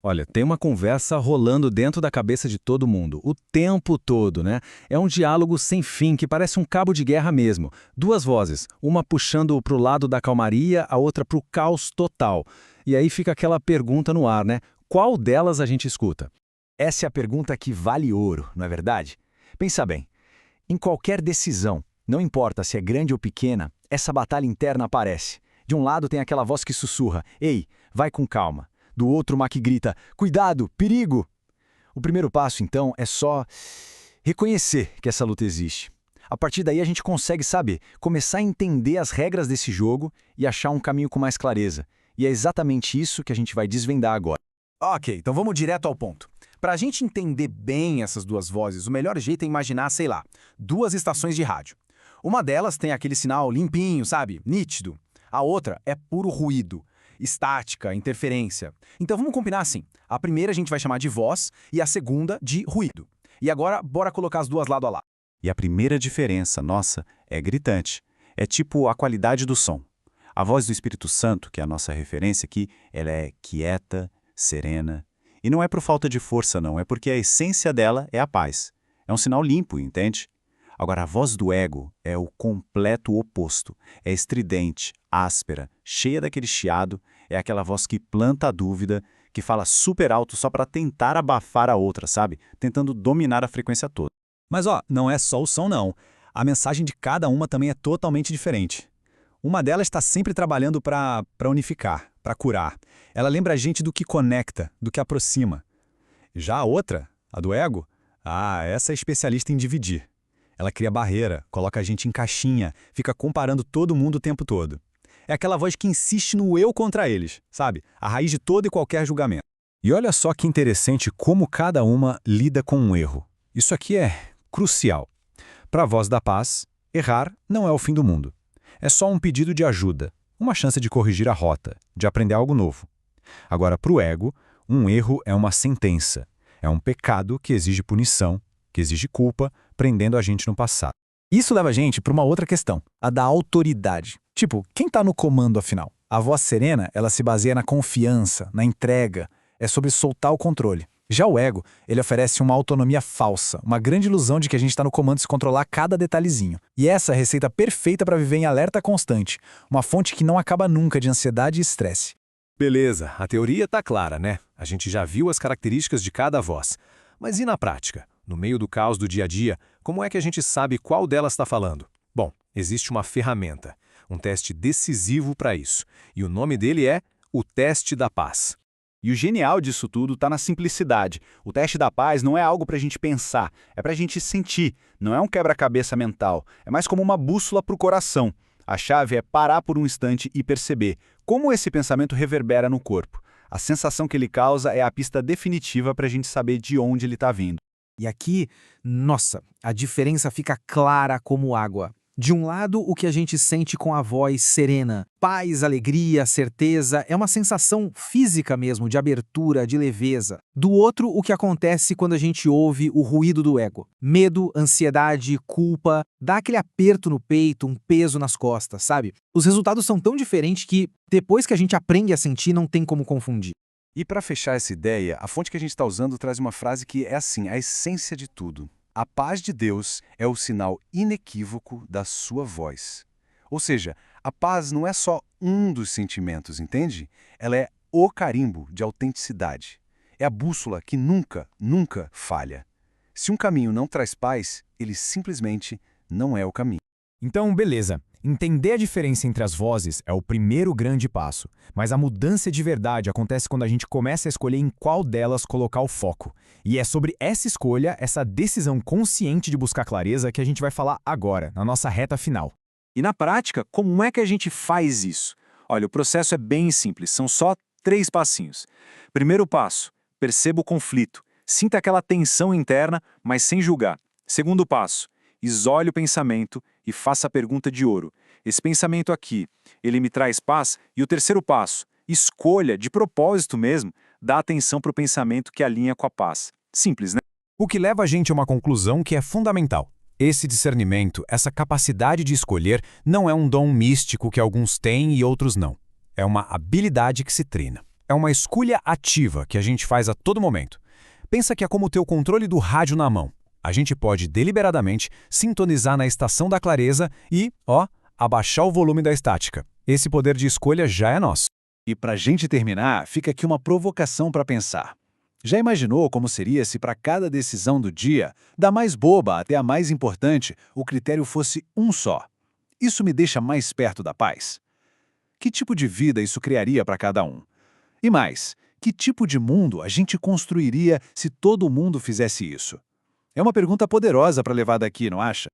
Olha, tem uma conversa rolando dentro da cabeça de todo mundo, o tempo todo, né? É um diálogo sem fim que parece um cabo de guerra mesmo. Duas vozes, uma puxando para o lado da calmaria, a outra para o caos total. E aí fica aquela pergunta no ar, né? Qual delas a gente escuta? Essa é a pergunta que vale ouro, não é verdade? Pensa bem, em qualquer decisão, não importa se é grande ou pequena, essa batalha interna aparece. De um lado tem aquela voz que sussurra, ei, vai com calma. Do outro, uma que grita, cuidado, perigo! O primeiro passo, então, é só reconhecer que essa luta existe. A partir daí a gente consegue, sabe, começar a entender as regras desse jogo e achar um caminho com mais clareza. E é exatamente isso que a gente vai desvendar agora. Ok, então vamos direto ao ponto. Para a gente entender bem essas duas vozes, o melhor jeito é imaginar, sei lá, duas estações de rádio. Uma delas tem aquele sinal limpinho, sabe, nítido. A outra é puro ruído, estática, interferência. Então vamos combinar assim. A primeira a gente vai chamar de voz e a segunda de ruído. E agora, bora colocar as duas lado a lado. E a primeira diferença, nossa, é gritante. É tipo a qualidade do som. A voz do Espírito Santo, que é a nossa referência aqui, ela é quieta, serena. E não é por falta de força, não. É porque a essência dela é a paz. É um sinal limpo, entende? Agora, a voz do ego é o completo oposto. É estridente, áspera, cheia daquele chiado. É aquela voz que planta a dúvida, que fala super alto só para tentar abafar a outra, sabe? Tentando dominar a frequência toda. Mas não é só o som não. A mensagem de cada uma também é totalmente diferente. Uma delas está sempre trabalhando para unificar, para curar. Ela lembra a gente do que conecta, do que aproxima. Já a outra, a do ego, essa é especialista em dividir. Ela cria barreira, coloca a gente em caixinha, fica comparando todo mundo o tempo todo. É aquela voz que insiste no eu contra eles, sabe? A raiz de todo e qualquer julgamento. E olha só que interessante como cada uma lida com um erro. Isso aqui é crucial. Para a voz da paz, errar não é o fim do mundo. É só um pedido de ajuda, uma chance de corrigir a rota, de aprender algo novo. Agora, para o ego, um erro é uma sentença. É um pecado que exige punição, que exige culpa, prendendo a gente no passado. Isso leva a gente para uma outra questão, a da autoridade. Tipo, quem está no comando afinal? A voz serena, ela se baseia na confiança, na entrega, é sobre soltar o controle. Já o ego, ele oferece uma autonomia falsa, uma grande ilusão de que a gente está no comando de se controlar cada detalhezinho. E essa é a receita perfeita para viver em alerta constante, uma fonte que não acaba nunca de ansiedade e estresse. Beleza, a teoria tá clara, né? A gente já viu as características de cada voz. Mas e na prática? No meio do caos do dia a dia, como é que a gente sabe qual delas está falando? Bom, existe uma ferramenta, um teste decisivo para isso. E o nome dele é o teste da paz. E o genial disso tudo está na simplicidade. O teste da paz não é algo para a gente pensar, é para a gente sentir. Não é um quebra-cabeça mental, é mais como uma bússola para o coração. A chave é parar por um instante e perceber como esse pensamento reverbera no corpo. A sensação que ele causa é a pista definitiva para a gente saber de onde ele está vindo. E aqui, nossa, a diferença fica clara como água. De um lado, o que a gente sente com a voz serena. Paz, alegria, certeza, é uma sensação física mesmo, de abertura, de leveza. Do outro, o que acontece quando a gente ouve o ruído do ego. Medo, ansiedade, culpa, dá aquele aperto no peito, um peso nas costas, sabe? Os resultados são tão diferentes que, depois que a gente aprende a sentir, não tem como confundir. E para fechar essa ideia, a fonte que a gente está usando traz uma frase que é assim, a essência de tudo. A paz de Deus é o sinal inequívoco da sua voz. Ou seja, a paz não é só um dos sentimentos, entende? Ela é o carimbo de autenticidade. É a bússola que nunca, nunca falha. Se um caminho não traz paz, ele simplesmente não é o caminho. Então, beleza. Entender a diferença entre as vozes é o primeiro grande passo, mas a mudança de verdade acontece quando a gente começa a escolher em qual delas colocar o foco. E é sobre essa escolha, essa decisão consciente de buscar clareza que a gente vai falar agora, na nossa reta final. E na prática, como é que a gente faz isso? Olha, o processo é bem simples, são só 3 passinhos. Primeiro passo, perceba o conflito. Sinta aquela tensão interna, mas sem julgar. Segundo passo, isole o pensamento e faça a pergunta de ouro. Esse pensamento aqui, ele me traz paz? E o terceiro passo, escolha, de propósito mesmo, dá atenção para o pensamento que alinha com a paz. Simples, né? O que leva a gente a uma conclusão que é fundamental. Esse discernimento, essa capacidade de escolher, não é um dom místico que alguns têm e outros não. É uma habilidade que se treina. é uma escolha ativa que a gente faz a todo momento. Pensa que é como o teu controle do rádio na mão. A gente pode deliberadamente sintonizar na estação da clareza e, abaixar o volume da estática. Esse poder de escolha já é nosso. E para a gente terminar, fica aqui uma provocação para pensar. Já imaginou como seria se para cada decisão do dia, da mais boba até a mais importante, o critério fosse um só? Isso me deixa mais perto da paz? Que tipo de vida isso criaria para cada um? E mais, que tipo de mundo a gente construiria se todo mundo fizesse isso? É uma pergunta poderosa para levar daqui, não acha?